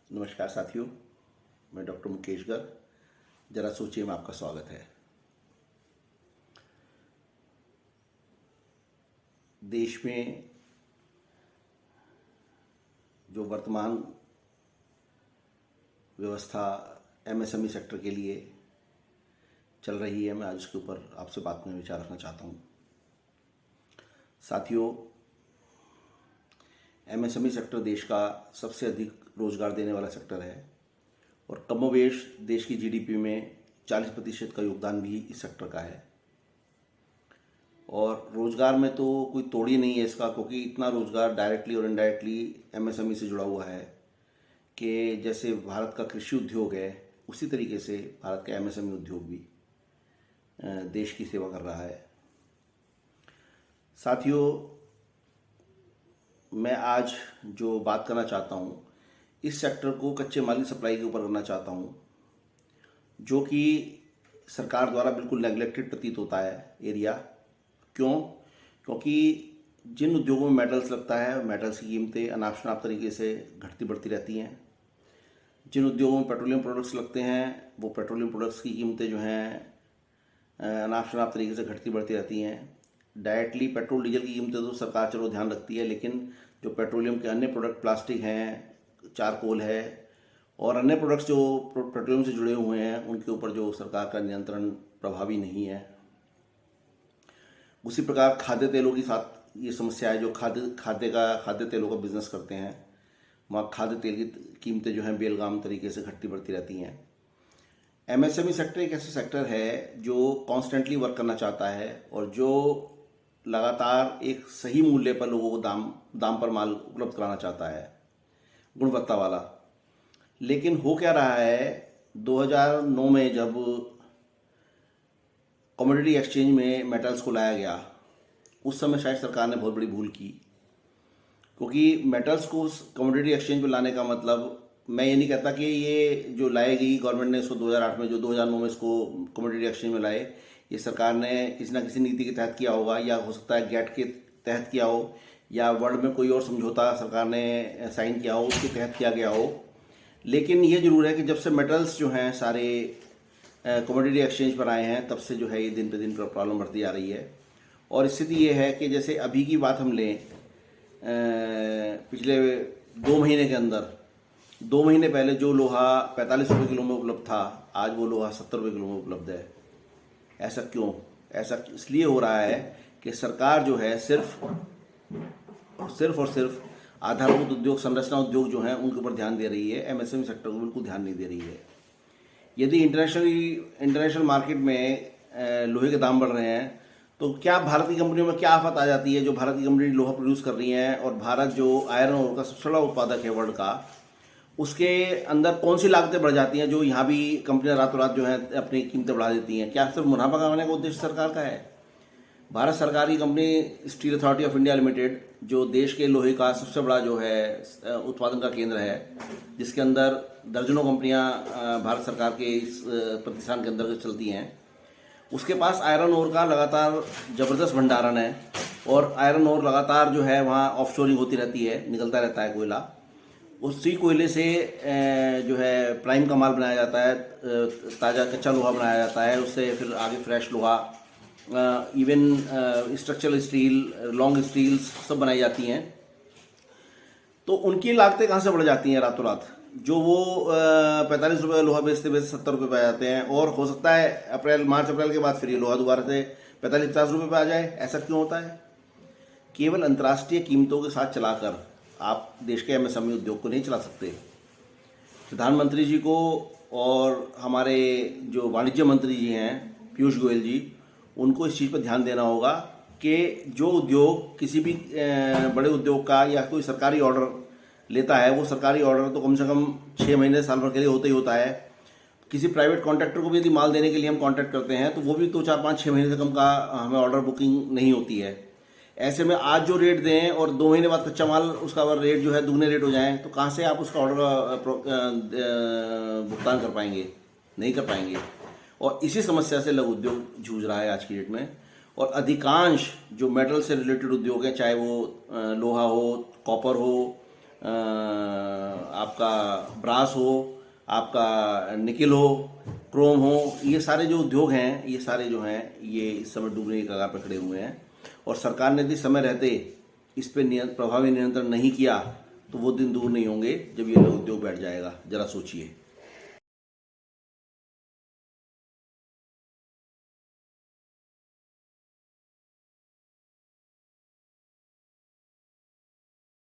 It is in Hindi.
नमस्कार साथियों, मैं डॉक्टर मुकेश गर्ग। जरा सोचिए में आपका स्वागत है। देश में जो वर्तमान व्यवस्था एमएसएमई सेक्टर के लिए चल रही है, मैं आज उसके ऊपर आपसे बात में विचार रखना चाहता हूँ। साथियों, एमएसएमई सेक्टर देश का सबसे अधिक रोजगार देने वाला सेक्टर है और कमोबेश देश की जीडीपी में 40% का योगदान भी इस सेक्टर का है। और रोजगार में तो कोई तोड़ ही नहीं है इसका, क्योंकि इतना रोजगार डायरेक्टली और इनडायरेक्टली एमएसएमई से जुड़ा हुआ है कि जैसे भारत का कृषि उद्योग है, उसी तरीके से भारत का एमएसएमई उद्योग भी देश की सेवा कर रहा है। साथियों, मैं आज जो बात करना चाहता हूँ, इस सेक्टर को कच्चे माल की सप्लाई के ऊपर करना चाहता हूँ, जो कि सरकार द्वारा बिल्कुल नेग्लेक्टेड प्रतीत होता है एरिया। क्यों? क्योंकि जिन उद्योगों में मेटल्स लगता है, मेटल्स की कीमतें अनाप शनाप तरीके से घटती बढ़ती रहती हैं। जिन उद्योगों में पेट्रोलियम प्रोडक्ट्स लगते हैं, वो पेट्रोलियम प्रोडक्ट्स की कीमतें जो हैं अनाप शनाप तरीके से घटती बढ़ती रहती हैं। डायरेक्टली पेट्रोल डीजल की कीमतें तो सरकार चलो ध्यान रखती है, लेकिन जो पेट्रोलियम के अन्य प्रोडक्ट, प्लास्टिक हैं, चारकोल है और अन्य प्रोडक्ट्स जो पेट्रोलियम से जुड़े हुए हैं, उनके ऊपर जो सरकार का नियंत्रण प्रभावी नहीं है। उसी प्रकार खाद्य तेलों के साथ ये समस्या है। जो खाद्य तेलों का बिजनेस करते हैं, वहाँ खाद्य तेल की कीमतें जो हैं बेलगाम तरीके से घटती बढ़ती रहती हैं। एमएसएमई सेक्टर एक ऐसा सेक्टर है जो कॉन्स्टेंटली वर्क करना चाहता है और जो लगातार एक सही मूल्य पर लोगों को दाम पर माल उपलब्ध कराना चाहता है, गुणवत्ता वाला। लेकिन हो क्या रहा है, 2009 में जब कमोडिटी एक्सचेंज में मेटल्स को लाया गया, उस समय शायद सरकार ने बहुत बड़ी भूल की, क्योंकि मेटल्स को कमोडिटी एक्सचेंज में लाने का मतलब, मैं ये नहीं कहता कि ये जो लाई गई गवर्नमेंट ने इसको 2008 में, जो 2009 में इसको कमोडिटी एक्सचेंज में लाए, ये सरकार ने किसी ना किसी नीति के तहत किया होगा, या हो सकता है गेट के तहत किया हो, या वर्ल्ड में कोई और समझौता सरकार ने साइन किया हो, उसके तहत किया गया हो। लेकिन ये जरूर है कि जब से मेटल्स जो हैं सारे कमोडिटी एक्सचेंज पर आए हैं, तब से जो है ये दिन पे दिन प्रॉब्लम बढ़ती जा रही है। और स्थिति ये है कि जैसे अभी की बात हम लें, पिछले 2 महीने के अंदर, 2 महीने पहले जो लोहा 45 रुपये किलो में उपलब्ध था, आज वो लोहा 70 रुपये किलो में उपलब्ध है। ऐसा क्यों? ऐसा इसलिए हो रहा है कि सरकार जो है सिर्फ और सिर्फ आधारभूत उद्योग, संरचना उद्योग जो हैं उनके ऊपर ध्यान दे रही है, एमएसएमई सेक्टर को बिल्कुल ध्यान नहीं दे रही है। यदि इंटरनेशनल मार्केट में लोहे के दाम बढ़ रहे हैं, तो क्या भारत की कंपनियों में क्या आफत आ जाती है, जो भारत की कंपनी लोहा प्रोड्यूस कर रही हैं, और भारत जो आयरन ओर का सबसे बड़ा उत्पादक है वर्ल्ड का, उसके अंदर कौन सी लागतें बढ़ जाती हैं जो यहाँ भी कंपनियां रातों रात जो है अपनी कीमतें बढ़ा देती हैं? क्या सिर्फ मुनाफा कमाने का उद्देश्य सरकार का है? भारत सरकार की company steel authority of India limited, जो देश के लोहे का सबसे बड़ा जो है उत्पादन का केंद्र है, जिसके अंदर दर्जनों कंपनियां भारत सरकार के इस प्रतिष्ठान के अंदर चलती हैं, उसके पास आयरन ओर का लगातार ज़बरदस्त भंडारण है। और आयरन ओर लगातार जो है वहाँ ऑफशोरिंग होती रहती है, निकलता रहता है कोयला। उसी कोयले से जो है प्राइम का माल बनाया जाता है, ताज़ा कच्चा लोहा बनाया जाता है, उससे फिर आगे फ्रेश लोहा, even structural steel, long steels सब बनाई जाती हैं। तो उनकी लागतें कहाँ से बढ़ जाती हैं रातों रात? जो वो 45 रुपये लोहा बेचते 70 रुपये पे आ जाते हैं, और हो सकता है मार्च अप्रैल के बाद फिर ये लोहा दोबारा से 45-50 रुपये पे आ जाए। ऐसा क्यों होता है? केवल अंतर्राष्ट्रीय कीमतों के साथ चलाकर आप देश के एमएसएमई उद्योग को नहीं चला सकते। प्रधानमंत्री जी को और हमारे जो वाणिज्य मंत्री जी हैं, पीयूष गोयल जी, उनको इस चीज़ पर ध्यान देना होगा कि जो उद्योग किसी भी बड़े उद्योग का या कोई सरकारी ऑर्डर लेता है, वो सरकारी ऑर्डर तो कम से कम 6 महीने साल भर के लिए होता ही होता है। किसी प्राइवेट कॉन्ट्रैक्टर को भी यदि माल देने के लिए हम कॉन्ट्रैक्ट करते हैं, तो वो भी तो 4-5-6 महीने से कम का हमें ऑर्डर बुकिंग नहीं होती है। ऐसे में आज जो रेट दें और 2 महीने बाद कच्चा माल उसका रेट जो है दुगने रेट हो जाए, तो कहाँ से आप उसका ऑर्डर भुगतान कर पाएंगे? नहीं कर पाएंगे। और इसी समस्या से लघु उद्योग जूझ रहा है आज की डेट में। और अधिकांश जो मेटल से रिलेटेड उद्योग हैं, चाहे वो लोहा हो, कॉपर हो, आप आपका ब्रास हो, आपका निकिल हो, क्रोम हो, ये सारे जो उद्योग हैं, ये सारे जो हैं ये इस समय डूबने की कगार पर खड़े हुए हैं। और सरकार ने यदि समय रहते इस पर प्रभावी नियंत्रण नहीं किया तो वो दिन दूर नहीं होंगे जब ये उद्योग बैठ जाएगा। जरा सोचिए।